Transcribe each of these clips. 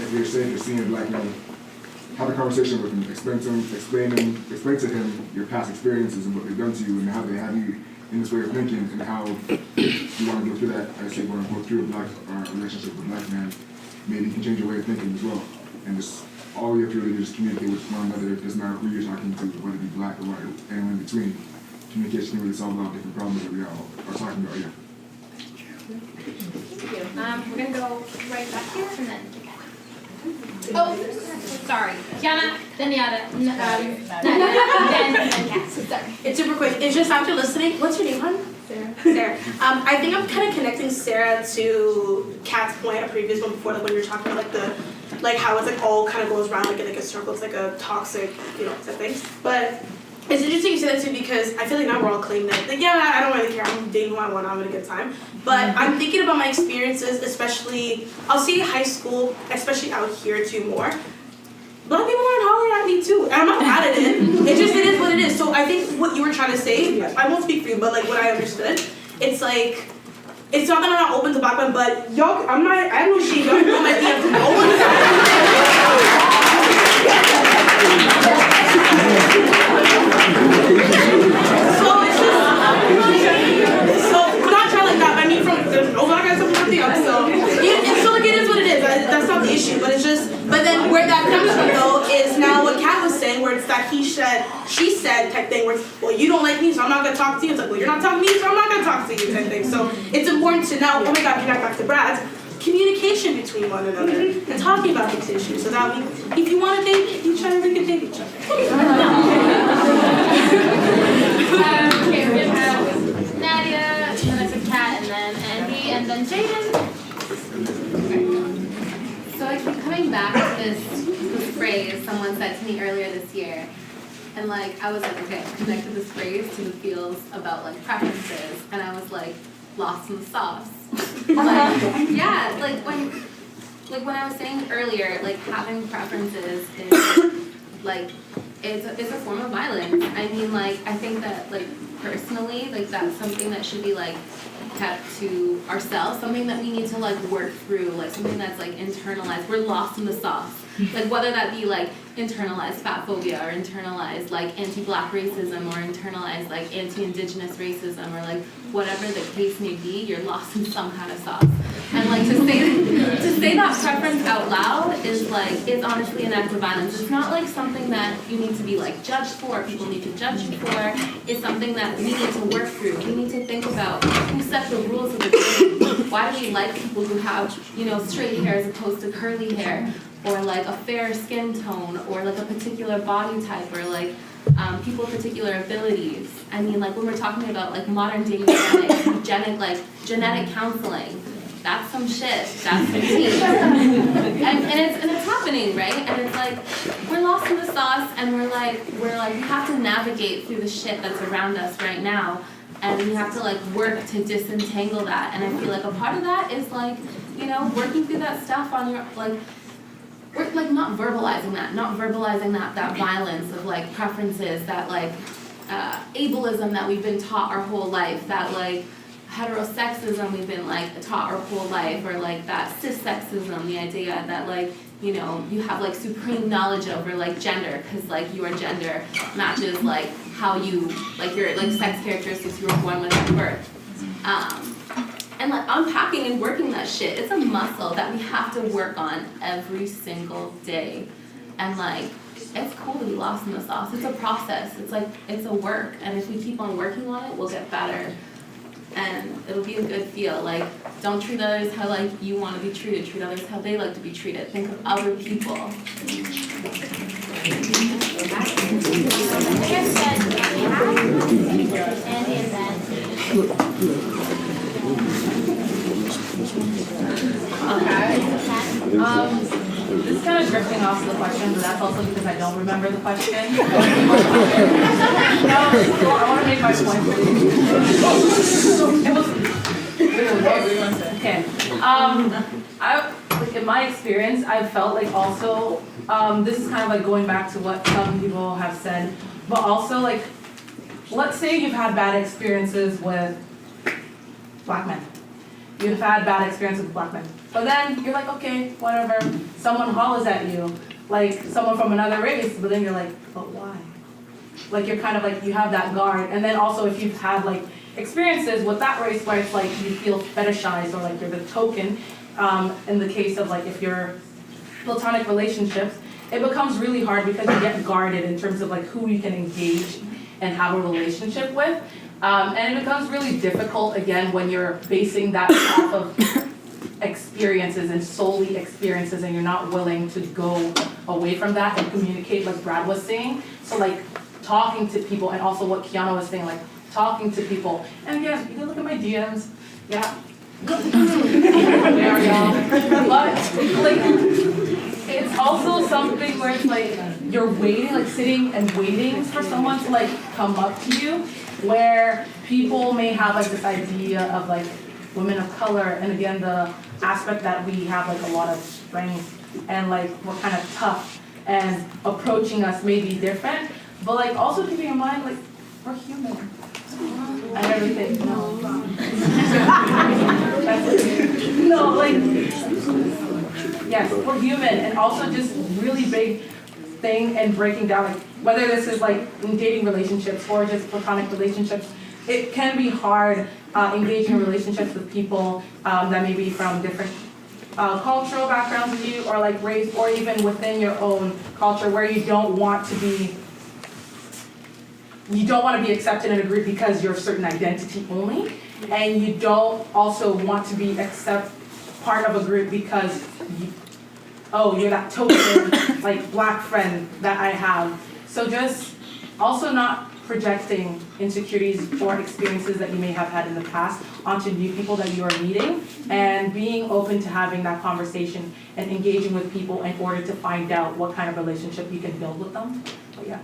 if you're safe, you're seeing a black man, have a conversation with him, explain to him your past experiences and what they've done to you and how they have you in this way of thinking and how you want to go through that. I say, want to go through a relationship with a black man. Maybe you can change your way of thinking as well. And just all you have to really do is communicate with one another. It doesn't matter who you're talking to, whether it be black or white, anyone in between. Communication can really solve a lot of different problems that we all are talking about here. Thank you. We're going to go right back here and then oh, sorry. Kiana, then Yada, then Kat. Sorry. It's super quick. It's just after listening. What's your name, hon? Sarah. I think I'm kind of connecting Sarah to Kat's point, a previous one before, like when you were talking about like how it's like all kind of goes around like in like a circle. It's like a toxic, type thing. But it's interesting you say that too because I feel like now we're all claiming that. Like, yeah, I don't really care. I'm dating who I want. I'm having a good time. But I'm thinking about my experiences, especially I'll see high school, especially out here too more. Black people aren't hollering at me too, and I'm not mad at it. It is what it is. So I think what you were trying to say, I won't speak for you, but like what I understood, it's like, it's not that I'm not open to black men, but y'all, I have no shame, y'all know my DMs, no one's So it's just, so not trying like that, but I mean there's no black guys on my DMs, so like it is what it is, that's not the issue, but it's just, but then where that comes from though is now what Kat was saying, where it's that he said, she said type thing, where it's, well, you don't like me, so I'm not gonna talk to you. It's like, well, you're not talking to me, so I'm not gonna talk to you type thing. So it's important to now, oh my God, connect back to Brad's, communication between one another and talking about these issues. So that we, if you want to date each other, we can date each other. Okay, we're gonna have Nadia, and then I said Kat, and then Andy, and then Jaden. So I keep coming back to this phrase someone said to me earlier this year. And like, I was like, okay, connected this phrase to the feels about like preferences. And I was like, lost in the sauce. Like, yeah, like when I was saying earlier, like having preferences is like, it's a form of violence. I mean, like, I think that like personally, like that's something that should be like kept to ourselves, something that we need to like work through, like something that's like internalized. We're lost in the sauce. Like whether that be like internalized fat phobia or internalized like anti-black racism or internalized like anti-indigenous racism or like whatever the case may be, you're lost in some kind of sauce. And like to say that preference out loud is like, it's honestly an act of violence. It's not like something that you need to be like judged for, people need to judge you for. It's something that we need to work through. We need to think about who set the rules of the game. Why do we like people who have, straight hair as opposed to curly hair? Or like a fair skin tone, or like a particular body type, or like people with particular abilities. I mean, like when we're talking about like modern day genetic counseling, that's some shit. That's some tea. and it's happening, right? And it's like we're lost in the sauce, and we're like we have to navigate through the shit that's around us right now, and we have to like work to disentangle that. And I feel like a part of that is like working through that stuff on your like. We're like not verbalizing that violence of like preferences, that like ableism that we've been taught our whole life, that like heterosexism we've been like taught our whole life, or like that cissexism, the idea that like you have like supreme knowledge over like gender because like your gender matches like how you like your like sex characteristics you were born with at birth. And like unpacking and working that shit, it's a muscle that we have to work on every single day. And like, it's cool to be lost in the sauce. It's a process. It's like, it's a work. And if we keep on working on it, we'll get better. And it'll be a good feel. Like, don't treat others how like you want to be treated. Treat others how they like to be treated. Think of other people. Okay. This is kind of drifting off the question, but that's also because I don't remember the question. No, I want to make my point for you. Okay. In my experience, I've felt like also, this is kind of like going back to what some people have said, but also like, let's say you've had bad experiences with black men. You've had bad experiences with black men. But then you're like, okay, whatever. Someone hollers at you, like someone from another race, but then you're like, but why? Like you're kind of like, you have that guard. And then also if you've had like experiences with that race where it's like you feel fetishized or like you're the token, in the case of like if you're platonic relationships, it becomes really hard because you get guarded in terms of like who you can engage and have a relationship with. And it becomes really difficult again when you're basing that off of experiences and solely experiences and you're not willing to go away from that and communicate like Brad was saying. So like talking to people and also what Kiana was saying, like talking to people. And yes, you can look at my DMs. Yeah. There we go. But like it's also something where it's like you're waiting, like sitting and waiting for someone to like come up to you, where people may have like this idea of like women of color, and again the aspect that we have like a lot of strength and like we're kind of tough and approaching us may be different, but like also keeping in mind like we're human and everything. No. No, like yes, we're human, and also just really big thing and breaking down like whether this is like in dating relationships or just platonic relationships, it can be hard engaging in relationships with people that may be from different cultural backgrounds as you, or like race, or even within your own culture where you don't want to be accepted in a group because you're a certain identity only, and you don't also want to be part of a group because you're that token like black friend that I have. So just also not projecting insecurities or experiences that you may have had in the past onto new people that you are meeting, and being open to having that conversation and engaging with people in order to find out what kind of relationship you can build with them. But yeah.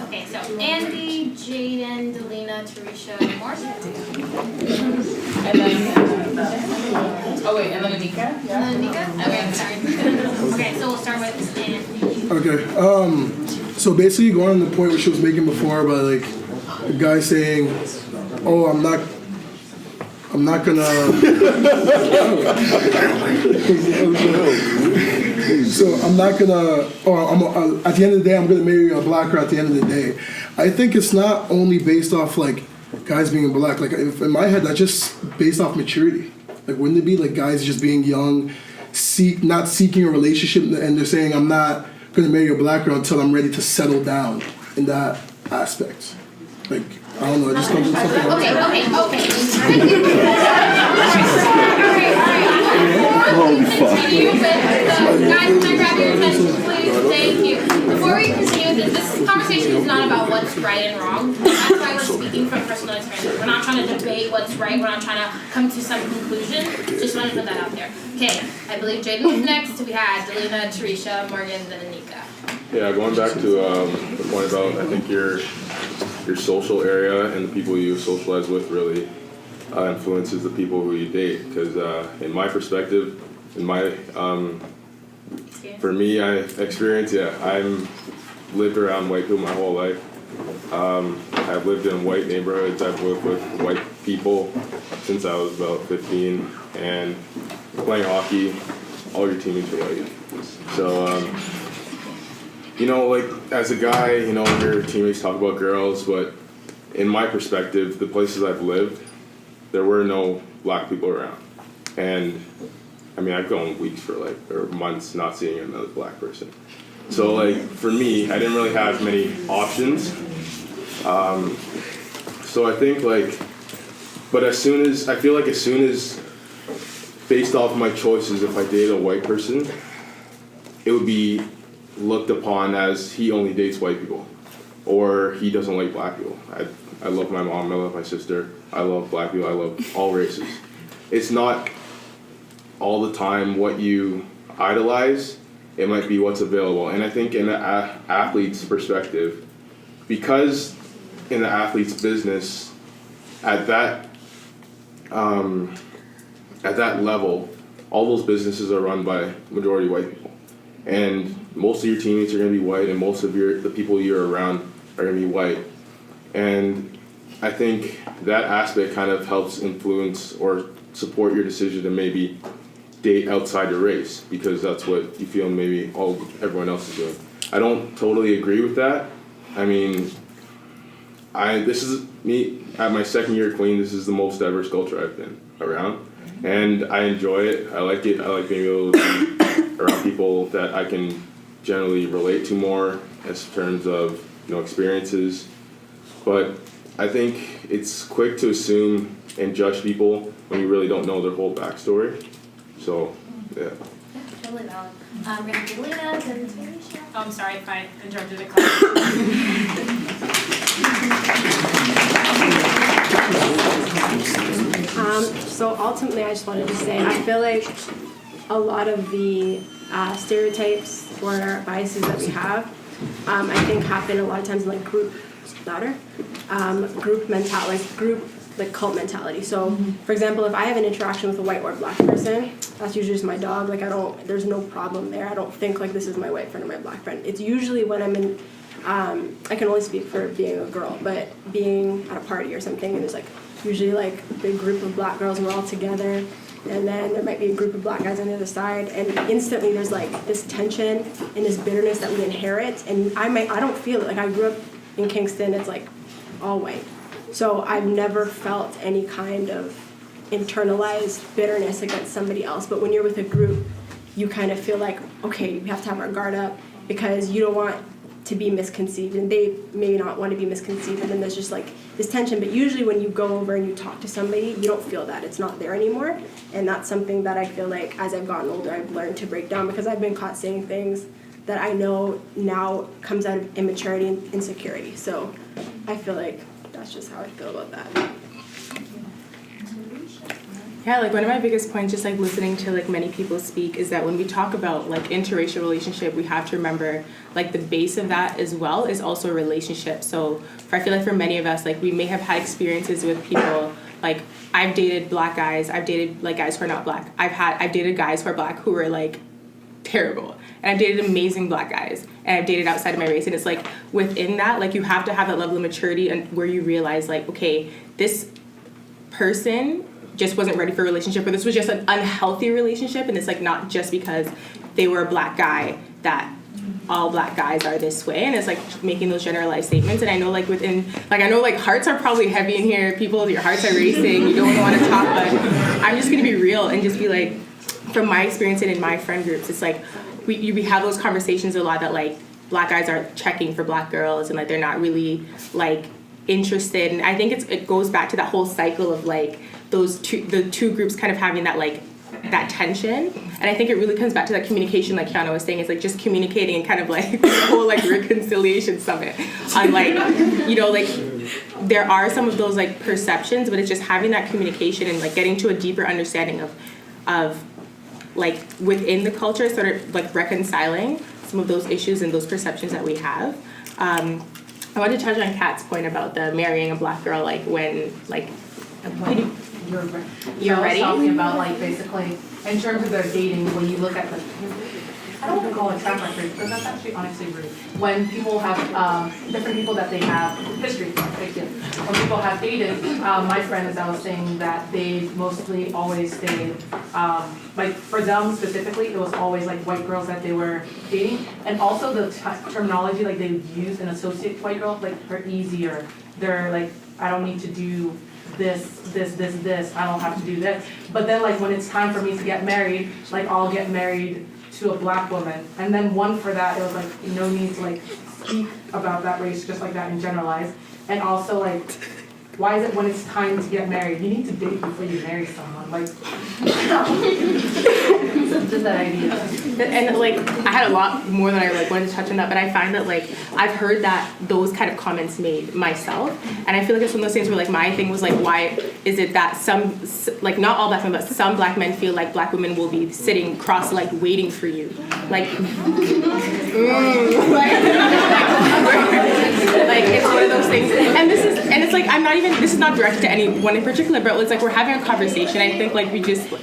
Okay, so Andy, Jaden, Delina, Tarisha, Morris. And then and then Anika? And then Anika? Okay, sorry. Okay, so we'll start with Andy. Okay, so basically going on the point which she was making before about like the guy saying, oh, I'm not gonna, so I'm not gonna, at the end of the day, I'm gonna marry a black girl at the end of the day. I think it's not only based off like guys being black, like if, in my head, that's just based off maturity. Like wouldn't it be like guys just being young, not seeking a relationship, and they're saying I'm not gonna marry a black girl until I'm ready to settle down in that aspect. Like, I don't know, it just comes with something else. Okay. Continue with the guys, can I grab your attention, please? Thank you. Before we continue, this conversation is not about what's right and wrong. That's why we're speaking from personal experience. We're not trying to debate what's right. We're not trying to come to some conclusion. Just want to put that out there. Okay, I believe Jaden was next. We had Delina, Tarisha, Morgan, then Anika. Yeah, going back to the point about I think your social area and the people you socialize with really influences the people who you date. Because in my perspective, for me, I've lived around white people my whole life. I've lived in white neighborhoods. I've lived with white people since I was about 15, and playing hockey, all your teammates are white. So, like as a guy, your teammates talk about girls, but in my perspective, the places I've lived, there were no black people around. And I mean, I've gone weeks or months not seeing another black person. So for me, I didn't really have many options. So I think but as soon as, based off my choices, if I dated a white person, it would be looked upon as he only dates white people, or he doesn't like black people. I love my mom, I love my sister, I love black people, I love all races. It's not all the time what you idolize, it might be what's available. And I think in the athlete's perspective, because in the athlete's business, at that level, all those businesses are run by majority white people. And most of your teammates are going to be white, and most of the people you're around are going to be white. And I think that aspect kind of helps influence or support your decision to maybe date outside your race because that's what you feel maybe everyone else is doing. I don't totally agree with that. I mean, this is me at my second year at Queen. This is the most diverse culture I've been around, and I enjoy it. I like it. I like being able to be around people that I can generally relate to more as terms of experiences. But I think it's quick to assume and judge people when you really don't know their whole backstory. So, yeah. Totally valid. We're gonna do Lena, then Interracial. Oh, I'm sorry if I interrupted the class. So ultimately, I just wanted to say, I feel like a lot of the stereotypes or biases that we have, I think happen a lot of times in like group mentality, like cult mentality. So, for example, if I have an interaction with a white or black person, that's usually just my dog. Like there's no problem there. I don't think like this is my white friend or my black friend. It's usually when I'm in, I can only speak for being a girl, but being at a party or something, and there's like usually like a big group of black girls and we're all together, and then there might be a group of black guys on the other side, and instantly there's like this tension and this bitterness that we inherit, and I don't feel it. Like I grew up in Kingston, it's like all white. So I've never felt any kind of internalized bitterness against somebody else. But when you're with a group, you kind of feel like, okay, we have to have our guard up because you don't want to be misconceived, and they may not want to be misconceived, and then there's just like this tension. But usually when you go over and you talk to somebody, you don't feel that. It's not there anymore. And that's something that I feel like as I've gotten older, I've learned to break down, because I've been caught saying things that I know now comes out of immaturity and insecurity. So I feel like that's just how I feel about that. Yeah, like one of my biggest points, just like listening to like many people speak, is that when we talk about like interracial relationship, we have to remember like the base of that as well is also a relationship. So I feel like for many of us, like we may have had experiences with people, like I've dated black guys, I've dated like guys who are not black. I've dated guys who are black who are like terrible. And I've dated amazing black guys, and I've dated outside of my race. And it's like within that, like you have to have that level of maturity and where you realize like, okay, this person just wasn't ready for a relationship, or this was just an unhealthy relationship, and it's like not just because they were a black guy that all black guys are this way. And it's like making those generalized statements. And I know like within, like I know like hearts are probably heavy in here, people, your hearts are racing, you don't want to talk, but I'm just gonna be real and just be like, from my experience and in my friend groups, it's like we have those conversations a lot that like black guys aren't checking for black girls, and like they're not really like interested. And I think it goes back to that whole cycle of like the two groups kind of having that like that tension. And I think it really comes back to that communication, like Kiana was saying. It's like just communicating and kind of like the whole like reconciliation summit on like, like there are some of those like perceptions, but it's just having that communication and like getting to a deeper understanding of like within the culture, sort of like reconciling some of those issues and those perceptions that we have. I wanted to touch on Kat's point about the marrying a black girl, like when like You're ready? I was talking about like basically in terms of their dating, when you look at the, I don't want to call it track record, because that's actually honestly rude. When people have different people that they have history, thank you. When people have dated, my friend, as I was saying, that they mostly always stayed, like for them specifically, it was always like white girls that they were dating, and also the terminology like they would use and associate white girls, like they're easier. They're like, I don't need to do this, I don't have to do this. But then like when it's time for me to get married, like I'll get married to a black woman. And then one for that, it was like no need to like speak about that race just like that and generalize. And also like, why is it when it's time to get married? You need to date before you marry someone. Like, just that idea. And like I had a lot more than I like wanted to touch on that, but I find that like I've heard that those kind of comments made myself, and I feel like it's one of those things where like my thing was like, why is it that some, like not all black men, but some black men feel like black women will be sitting cross-legged waiting for you, like like it's one of those things. And it's like I'm not even, this is not directed to anyone in particular, but it's like we're having a conversation. I think like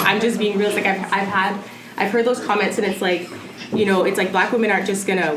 I'm just being real. It's like I've heard those comments, and it's like, it's like black women aren't just gonna